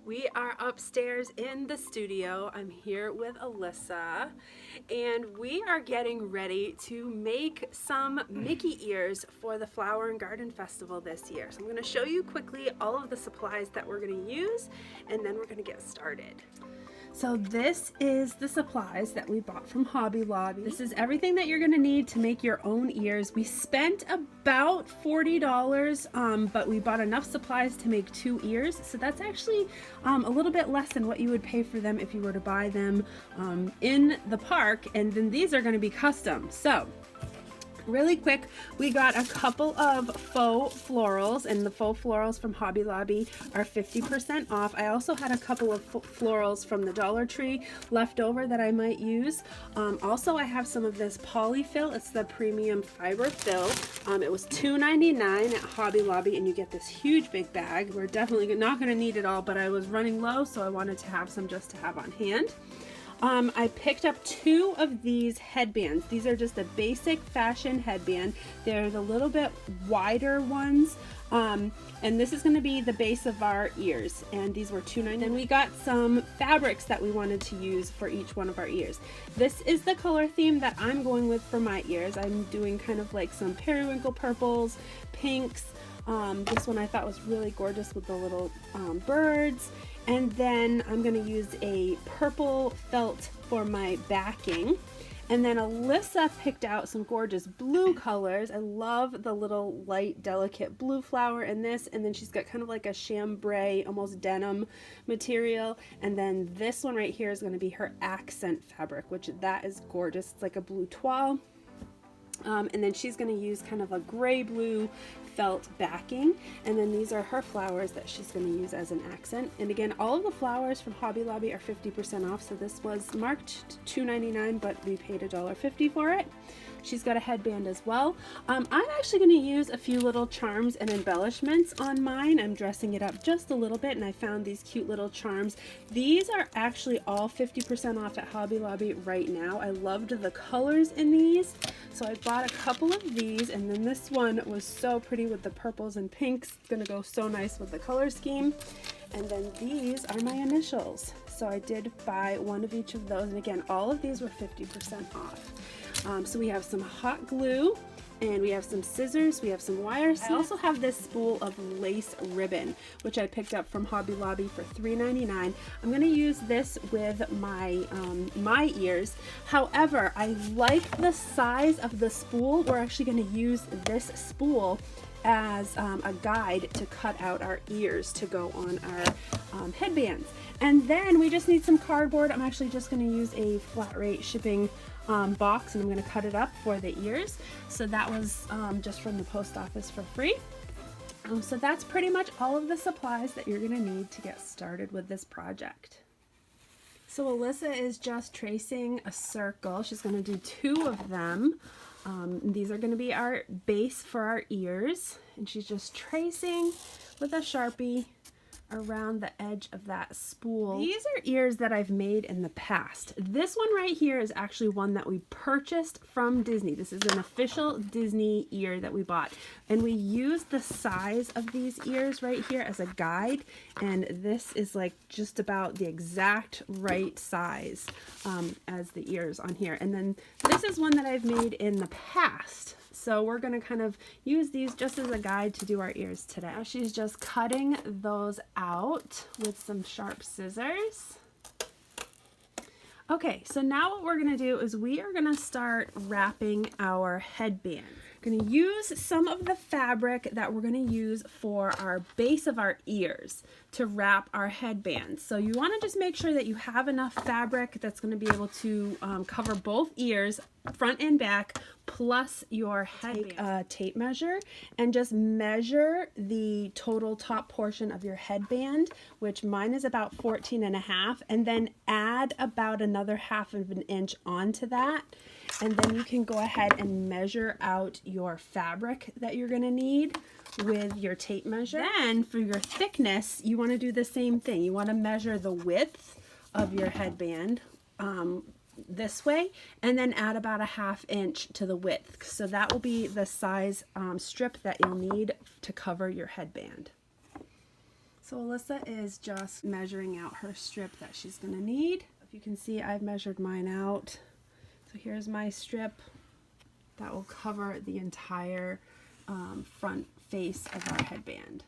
We are upstairs in the studio. I'm here with Elyssa, and we are getting ready to make some Mickey ears for the Flower and Garden Festival this year. So I'm going to show you quickly all of the supplies that we're going to use, and then we're going to get started. So this is the supplies that we bought from Hobby Lobby. This is everything that you're gonna need to make your own ears. We spent about $40, but we bought enough supplies to make 2 ears. So that's actually a little bit less than what you would pay for them if you were to buy them in the park. And then these are gonna be custom. So really quick, we got a couple of faux florals, and the faux florals from Hobby Lobby are 50% off. I also had a couple of florals from the Dollar Tree left over that I might use. Also, I have some of this polyfill. It's the premium fiber fill. It was $2.99 at Hobby Lobby, and you get this huge big bag. We're definitely not going to need it all, but I was running low, so I wanted to have some just to have on hand. I picked up 2 of these headbands. These are just a basic fashion headband. They're the little bit wider ones. And this is going to be the base of our ears. And these were $2.99. Then we got some fabrics that we wanted to use for each one of our ears. This is the color theme that I'm going with for my ears. I'm doing kind of like some periwinkle purples, pinks. This one I thought was really gorgeous with the little birds. And then I'm going to use a purple felt for my backing. And then Elyssa picked out some gorgeous blue colors. I love the little light, delicate blue flower in this. And then she's got kind of like a chambray, almost denim material. And then this one right here is going to be her accent fabric, which that is gorgeous. It's like a blue toile. And then she's going to use kind of a gray blue felt backing, and then these are her flowers that she's going to use as an accent. And again, all of the flowers from Hobby Lobby are 50% off, so this was marked $2.99, but we paid $1.50 for it. She's got a headband as well. I'm actually going to use a few little charms and embellishments on mine. I'm dressing it up just a little bit, and I found these cute little charms. These are actually all 50% off at Hobby Lobby right now. I loved the colors in these, so I bought a couple of these, and then this one was so pretty with the purples and pinks. It's going to go so nice with the color scheme. And then these are my initials. So I did buy one of each of those, and again, all of these were 50% off. So we have some hot glue, and we have some scissors, we have some wire. I also have this spool of lace ribbon, which I picked up from Hobby Lobby for $3.99. I'm going to use this with my my ears. However, I like the size of the spool. We're actually going to use this spool as a guide to cut out our ears to go on our headbands. And then we just need some cardboard. I'm actually just going to use a flat rate shipping box, and I'm going to cut it up for the ears. So that was just from the post office for free. So that's pretty much all of the supplies that you're going to need to get started with this project. So Elyssa is just tracing a circle. She's going to do 2 of them. These are going to be our base for our ears, and she's just tracing with a Sharpie around the edge of that spool. These are ears that I've made in the past. This one right here is actually one that we purchased from Disney. This is an official Disney ear that we bought, and we used the size of these ears right here as a guide, and this is like just about the exact right size as the ears on here. And then this is one that I've made in the past. So we're going to kind of use these just as a guide to do our ears today. Now she's just cutting those out with some sharp scissors. Okay, so now what we're going to do is we are going to start wrapping our headband. We're going to use some of the fabric that we're going to use for our base of our ears to wrap our headbands. So you want to just make sure that you have enough fabric that's going to be able to cover both ears, front and back, plus your headband. Take a tape measure and just measure the total top portion of your headband, which mine is about 14.5, and then add about another 1/2 inch onto that. And then you can go ahead and measure out your fabric that you're going to need with your tape measure. Then for your thickness, you want to do the same thing. You want to measure the width of your headband this way, and then add about a 1/2 inch to the width. So that will be the size strip that you'll need to cover your headband. So Elyssa is just measuring out her strip that she's going to need. If you can see, I've measured mine out. So here's my strip that will cover the entire front face of our headband.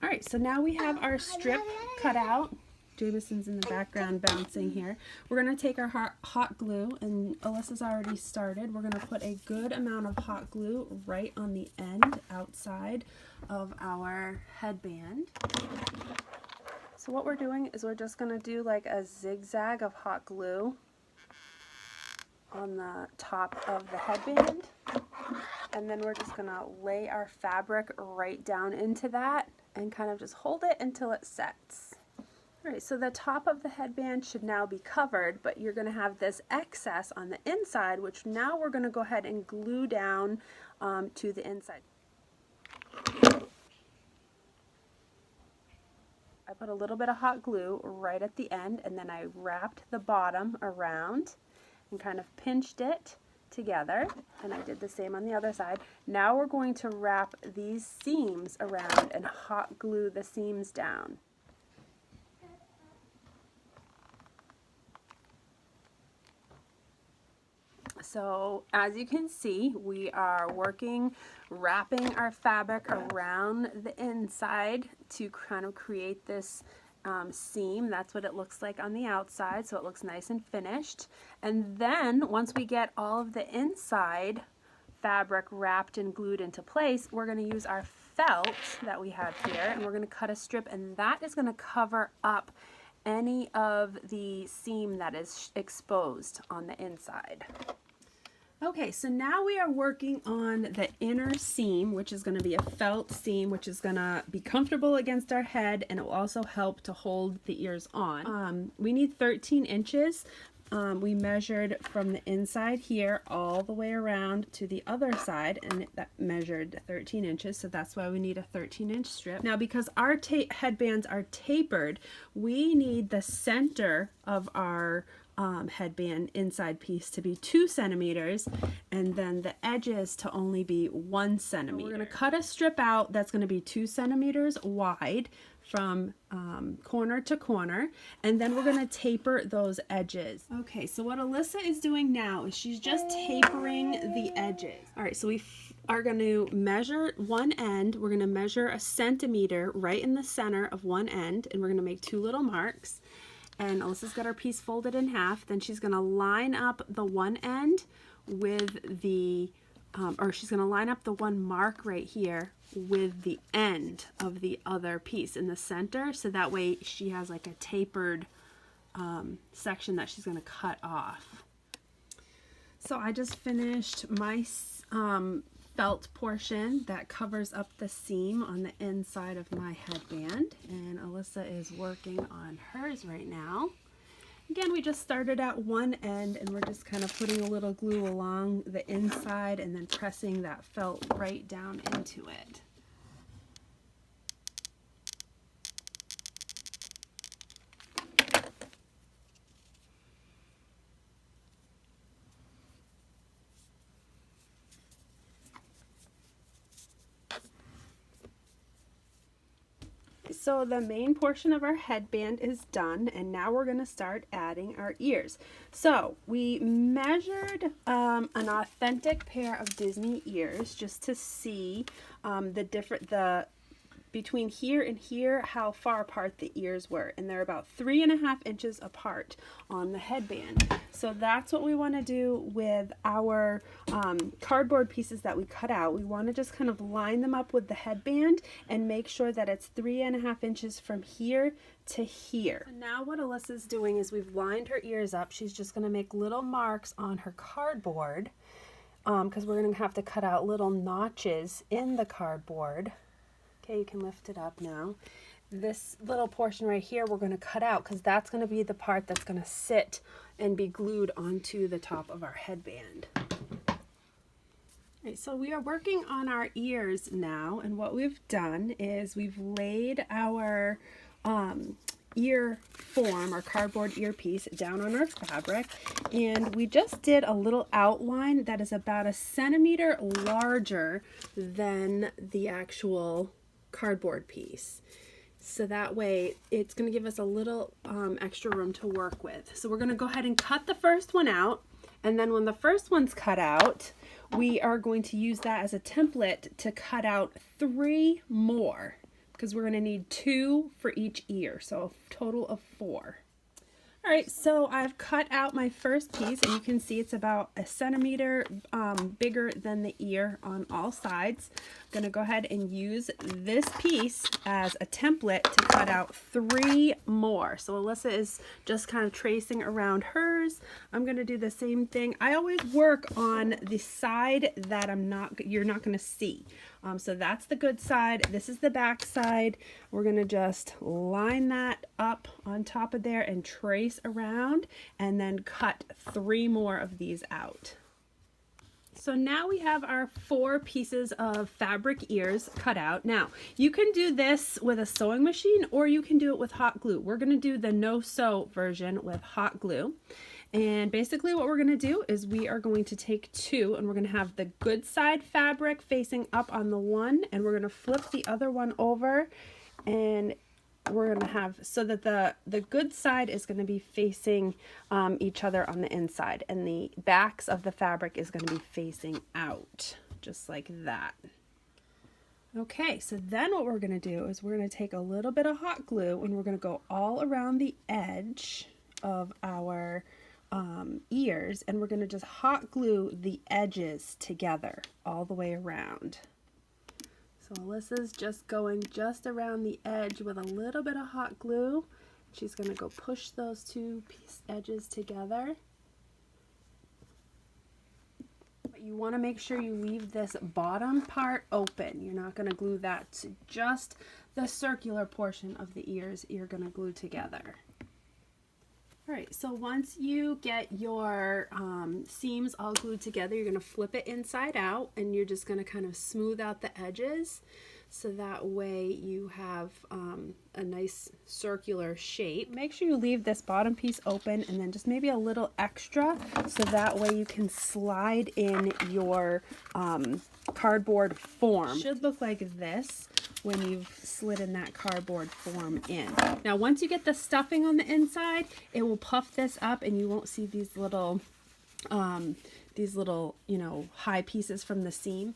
All right, so now we have our strip cut out. Jameson's in the background bouncing here. We're going to take our hot glue, and Alyssa's already started. We're going to put a good amount of hot glue right on the end outside of our headband. So what we're doing is we're just going to do like a zigzag of hot glue on the top of the headband, and then we're just going to lay our fabric right down into that and kind of just hold it until it sets. All right, so the top of the headband should now be covered, but you're going to have this excess on the inside, which now we're going to go ahead and glue down to the inside. I put a little bit of hot glue right at the end, and then I wrapped the bottom around and kind of pinched it together, and I did the same on the other side. Now we're going to wrap these seams around and hot glue the seams down. So as you can see, we are wrapping our fabric around the inside to kind of create this seam. That's what it looks like on the outside, so it looks nice and finished. And then once we get all of the inside fabric wrapped and glued into place, we're going to use our felt that we have here, and we're going to cut a strip, and that is going to cover up any of the seam that is exposed on the inside. Okay, so now we are working on the inner seam, which is going to be a felt seam, which is going to be comfortable against our head, and it will also help to hold the ears on. We need 13 inches. We measured from the inside here all the way around to the other side, and that measured 13 inches, so that's why we need a 13-inch strip. Now, because our headbands are tapered, we need the center of our headband inside piece to be 2 centimeters, and then the edges to only be 1 centimeter. We're going to cut a strip out that's going to be 2 centimeters wide from corner to corner, and then we're going to taper those edges. Okay, so what Elyssa is doing now is she's just tapering the edges. All right, so we are going to measure one end. We're going to measure 1 centimeter right in the center of one end, and we're going to make 2 little marks. And Alyssa's got her piece folded in half. Then she's going to line up the one end with the, she's going to line up the one mark right here with the end of the other piece in the center. So that way she has like a tapered section that she's going to cut off. So I just finished my felt portion that covers up the seam on the inside of my headband, and Elyssa is working on hers right now. Again, we just started at one end, and we're just kind of putting a little glue along the inside and then pressing that felt right down into it. So the main portion of our headband is done, and now we're going to start adding our ears. So we measured an authentic pair of Disney ears just to see between here and here how far apart the ears were, and they're about 3.5 inches apart on the headband. So that's what we want to do with our cardboard pieces that we cut out. We want to just kind of line them up with the headband and make sure that it's 3.5 inches from here to here. So now what Alyssa's doing is we've lined her ears up. She's just going to make little marks on her cardboard because we're going to have to cut out little notches in the cardboard. Okay, you can lift it up now. This little portion right here we're going to cut out because that's going to be the part that's going to sit and be glued onto the top of our headband. Right, so we are working on our ears now, and what we've done is we've laid our ear form, our cardboard earpiece, down on our fabric, and we just did a little outline that is about 1 centimeter larger than the actual cardboard piece. So that way it's going to give us a little extra room to work with. So we're going to go ahead and cut the first one out. And then when the first one's cut out, we are going to use that as a template to cut out 3 more, because we're going to need 2 for each ear. So a total of 4. All right, so I've cut out my first piece, and you can see it's about 1 centimeter bigger than the ear on all sides. I'm gonna go ahead and use this piece as a template to cut out 3 more. So Elyssa is just kind of tracing around hers. I'm gonna do the same thing. I always work on the side that you're not gonna see. So that's the good side. This is the back side. We're gonna just line that up on top of there and trace around, and then cut 3 more of these out. So now we have our 4 pieces of fabric ears cut out. Now you can do this with a sewing machine, or you can do it with hot glue. We're gonna do the no sew version with hot glue. And basically what we're going to do is we are going to take 2, and we're going to have the good side fabric facing up on the one, and we're going to flip the other one over, and we're going to have so that the good side is going to be facing each other on the inside, and the backs of the fabric is going to be facing out, just like that. Okay, so then what we're going to do is we're going to take a little bit of hot glue, and we're going to go all around the edge of our ears, and we're going to just hot glue the edges together all the way around. So Alyssa's just going just around the edge with a little bit of hot glue. She's going to go push those 2 edges together. But you want to make sure you leave this bottom part open. You're not going to glue that to just the circular portion of the ears. You're going to glue together. All right, so once you get your seams all glued together, you're going to flip it inside out, and you're just going to kind of smooth out the edges, so that way you have a nice circular shape. Make sure you leave this bottom piece open, and then just maybe a little extra, so that way you can slide in your cardboard form. It should look like this when you've slid in that cardboard form in. Now once you get the stuffing on the inside, it will puff this up, and you won't see these little you know, high pieces from the seam.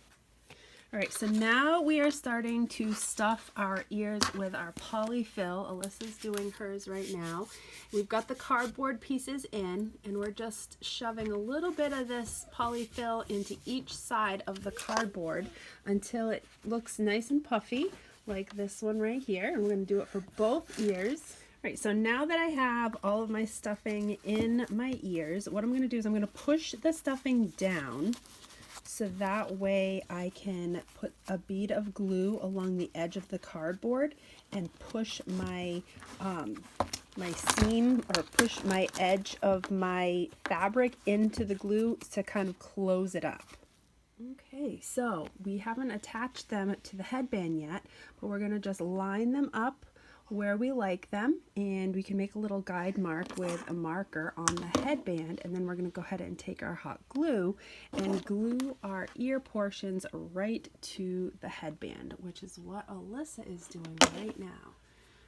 All right, so now we are starting to stuff our ears with our polyfill. Alyssa's doing hers right now. We've got the cardboard pieces in, and we're just shoving a little bit of this polyfill into each side of the cardboard until it looks nice and puffy, like this one right here. And we're going to do it for both ears. All right, so now that I have all of my stuffing in my ears, what I'm going to do is I'm going to push the stuffing down, so that way I can put a bead of glue along the edge of the cardboard and push my my seam, or push my edge of my fabric into the glue to kind of close it up. Okay, so we haven't attached them to the headband yet, but we're going to just line them up where we like them, and we can make a little guide mark with a marker on the headband, and then we're going to go ahead and take our hot glue and glue our ear portions right to the headband, which is what Elyssa is doing right now.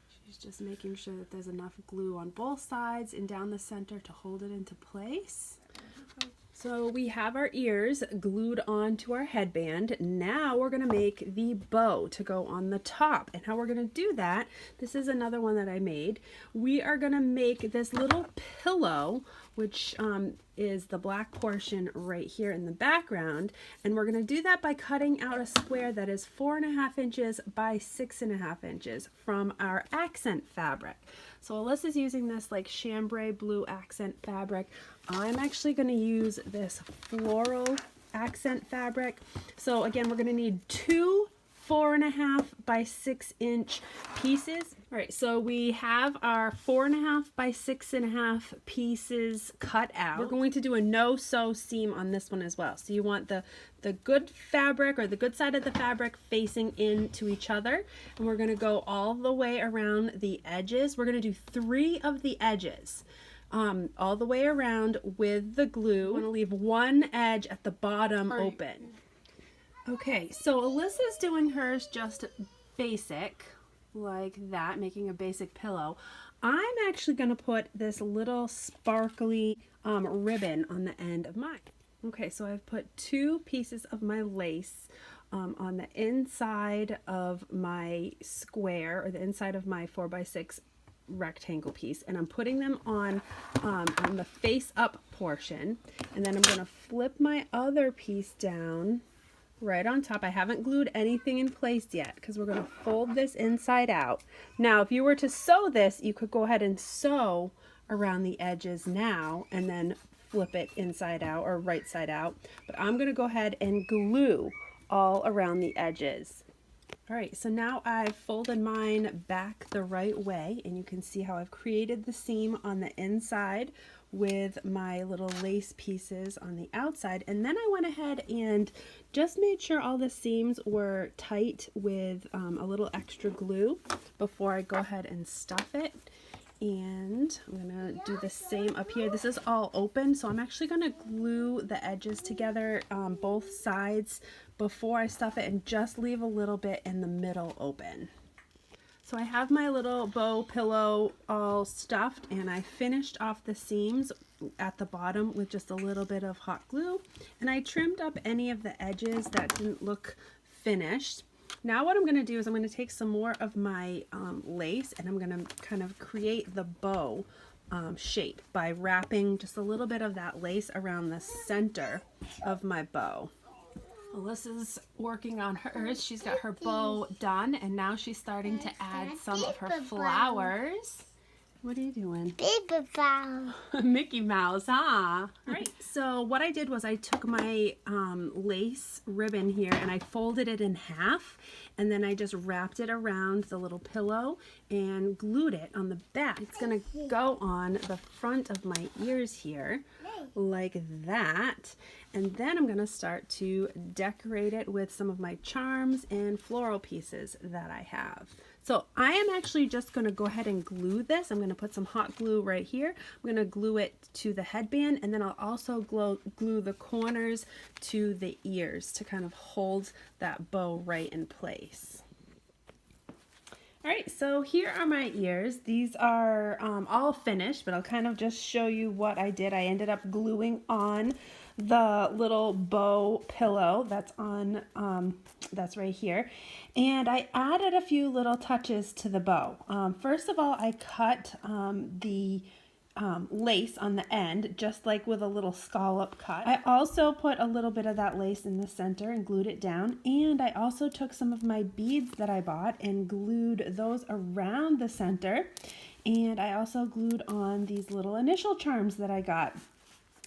She's just making sure that there's enough glue on both sides and down the center to hold it into place. So we have our ears glued onto our headband. Now we're going to make the bow to go on the top. And how we're going to do that, this is another one that I made. We are going to make this little pillow, which is the black portion right here in the background. And we're going to do that by cutting out a square that is 4.5 inches by 6.5 inches from our accent fabric. So Alyssa's using this like chambray blue accent fabric. I'm actually going to use this floral accent fabric. So again, we're going to need 2 4.5 by 6 inch pieces. All right, so we have our 4.5 by 6.5 pieces cut out. We're going to do a no sew seam on this one as well. So you want the good fabric, or the good side of the fabric, facing into each other, and we're going to go all the way around the edges. We're going to do 3 of the edges. All the way around with the glue. I'm going to leave one edge at the bottom open. Okay, so Alyssa's doing hers just basic. like that, making a basic pillow. I'm actually going to put this little sparkly ribbon on the end of mine. Okay, so I've put 2 pieces of my lace on the inside of my square, or the inside of my 4x6 rectangle piece, and I'm putting them on the face up portion, and then I'm going to flip my other piece down right on top. I haven't glued anything in place yet because we're going to fold this inside out. Now, if you were to sew this, you could go ahead and sew around the edges now and then flip it inside out or right side out. But I'm going to go ahead and glue all around the edges. All right, so now I've folded mine back the right way, and you can see how I've created the seam on the inside with my little lace pieces on the outside. And then I went ahead and just made sure all the seams were tight with a little extra glue before I go ahead and stuff it. And I'm gonna do the same up here. This is all open, so I'm actually gonna glue the edges together on both sides before I stuff it, and just leave a little bit in the middle open. So I have my little bow pillow all stuffed, and I finished off the seams at the bottom with just a little bit of hot glue, and I trimmed up any of the edges that didn't look finished. Now what I'm going to do is I'm going to take some more of my lace, and I'm going to kind of create the bow shape by wrapping just a little bit of that lace around the center of my bow. Alyssa's working on hers. She's got her bow done, and now she's starting to add some of her flowers. What are you doing? Paper bow. Mickey Mouse, huh? All right, so what I did was I took my lace ribbon here and I folded it in half, and then I just wrapped it around the little pillow and glued it on the back. It's gonna go on the front of my ears here, like that. And then I'm gonna start to decorate it with some of my charms and floral pieces that I have. So I am actually just gonna go ahead and glue this. I'm gonna put some hot glue right here. I'm gonna glue it to the headband, and then I'll also glue the corners to the ears to kind of hold that bow right in place. All right, so here are my ears. These are all finished, but I'll kind of just show you what I did. I ended up gluing on the little bow pillow that's on, that's right here. And I added a few little touches to the bow. First of all, I cut the lace on the end, just like with a little scallop cut. I also put a little bit of that lace in the center and glued it down, and I also took some of my beads that I bought and glued those around the center, and I also glued on these little initial charms that I got.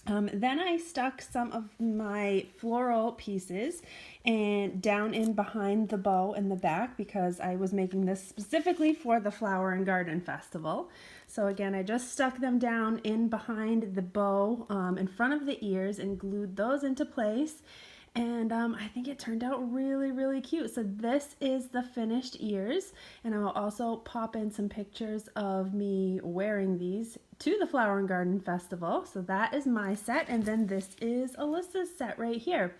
Then I stuck some of my floral pieces and down in behind the bow in the back, because I was making this specifically for the Flower and Garden Festival. So again, I just stuck them down in behind the bow in front of the ears and glued those into place. And I think it turned out really, really cute. So this is the finished ears, and I will also pop in some pictures of me wearing these to the Flower and Garden Festival. So that is my set, and then this is Alyssa's set right here.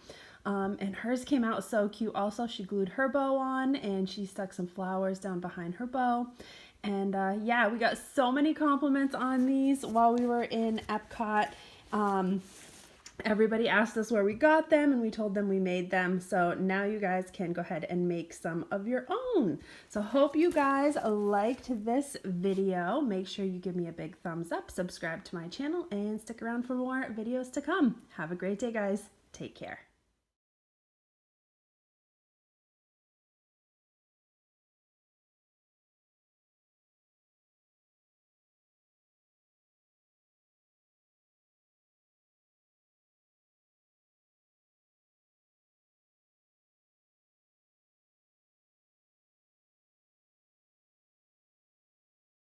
And hers came out so cute also. She glued her bow on, and she stuck some flowers down behind her bow. And yeah, we got so many compliments on these while we were in Epcot. Everybody asked us where we got them, and we told them we made them. So now you guys can go ahead and make some of your own. So hope you guys liked this video. Make sure you give me a big thumbs up, subscribe to my channel, and stick around for more videos to come. Have a great day, guys. Take care.